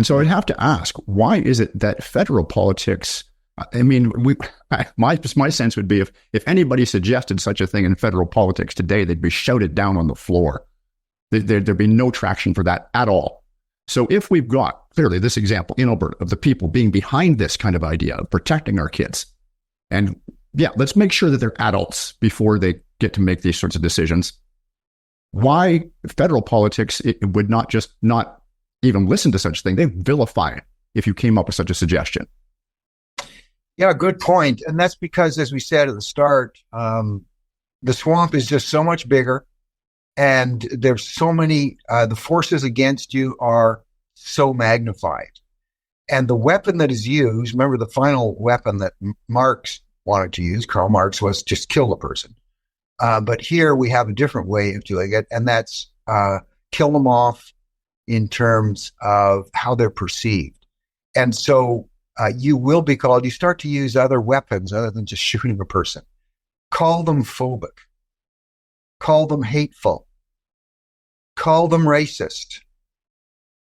And so I'd have to ask, why is it that federal politics, I mean, my sense would be if anybody suggested such a thing in federal politics today, they'd be shouted down on the floor. There'd be no traction for that at all. So if we've got clearly this example in Alberta of the people being behind this kind of idea of protecting our kids, and yeah, let's make sure that they're adults before they get to make these sorts of decisions. Why federal politics it would not just not even listen to such a thing? They vilify it if you came up with such a suggestion. Yeah, good point. And that's because, as we said at the start, the swamp is just so much bigger, and there's so many, the forces against you are so magnified. And the weapon that is used, remember the final weapon that Marx wanted to use, Karl Marx, was just kill the person. But here we have a different way of doing it, and that's kill them off in terms of how they're perceived. And so you will be called, you start to use other weapons other than just shooting a person. Call them phobic. Call them hateful. Call them racist.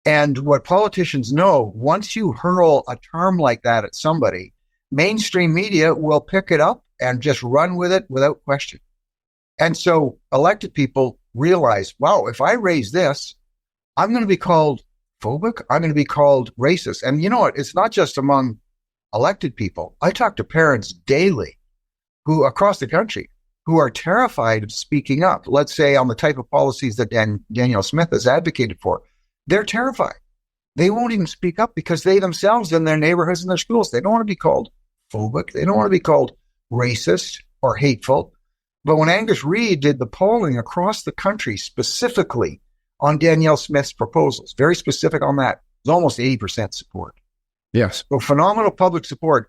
And what politicians know, once you hurl a term like that at somebody, mainstream media will pick it up and just run with it without question. And so elected people realize, wow, if I raise this, I'm going to be called phobic. I'm going to be called racist. And you know what? It's not just among elected people. I talk to parents daily who across the country who are terrified of speaking up. Let's say on the type of policies that Danielle Smith has advocated for. They're terrified. They won't even speak up because they themselves in their neighborhoods and their schools, they don't want to be called phobic. They don't want to be called racist or hateful. But when Angus Reid did the polling across the country specifically on Danielle Smith's proposals, very specific on that, it was almost 80% support. Yes. So phenomenal public support.